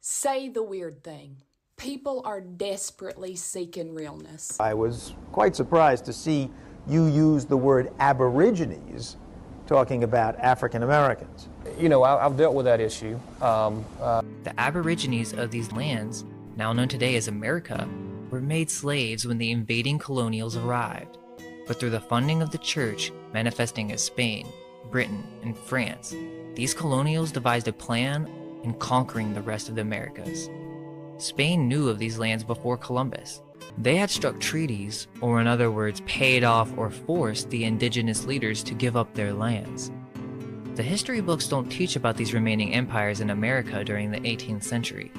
Say the weird thing. People are desperately seeking realness. I was quite surprised to see you use the word Aborigines talking about African Americans. You know, I've dealt with that issue. The Aborigines of these lands, now known today as America, were made slaves when the invading colonials arrived. But through the funding of the church, manifesting as Spain, Britain, and France, these colonials devised a plan in conquering the rest of the Americas. Spain knew of these lands before Columbus. They had struck treaties, or in other words, paid off or forced the indigenous leaders to give up their lands. The history books don't teach about these remaining empires in America during the 18th century.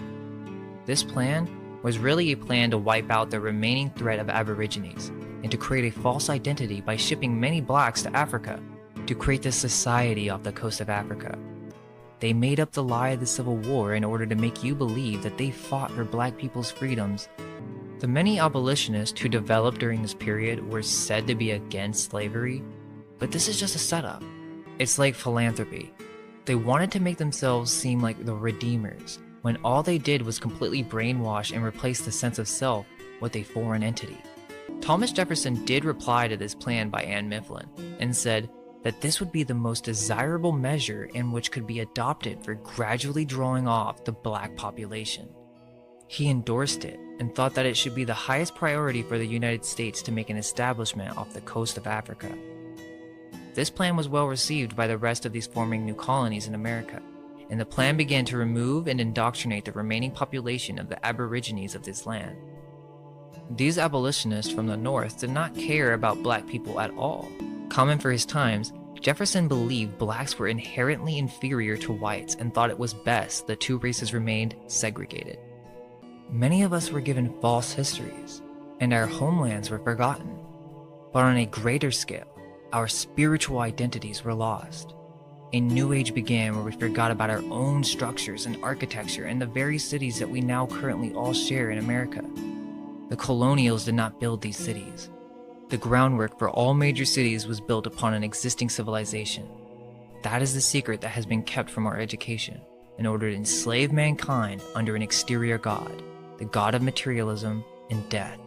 This plan was really a plan to wipe out the remaining threat of Aborigines and to create a false identity by shipping many blacks to Africa to create this society off the coast of Africa. They made up the lie of the Civil War in order to make you believe that they fought for black people's freedoms. The many abolitionists who developed during this period were said to be against slavery, but this is just a setup. It's like philanthropy. They wanted to make themselves seem like the redeemers, when all they did was completely brainwash and replace the sense of self with a foreign entity. Thomas Jefferson did reply to this plan by Anne Mifflin and said that this would be the most desirable measure in which could be adopted for gradually drawing off the black population. He endorsed it and thought that it should be the highest priority for the United States to make an establishment off the coast of Africa. This plan was well received by the rest of these forming new colonies in America, and the plan began to remove and indoctrinate the remaining population of the Aborigines of this land. These abolitionists from the North did not care about black people at all. Common for his times, Jefferson believed blacks were inherently inferior to whites and thought it was best the two races remained segregated. Many of us were given false histories, and our homelands were forgotten. But on a greater scale, our spiritual identities were lost. A new age began where we forgot about our own structures and architecture and the very cities that we now currently all share in America. The colonials did not build these cities. The groundwork for all major cities was built upon an existing civilization. That is the secret that has been kept from our education in order to enslave mankind under an exterior god, the god of materialism and death.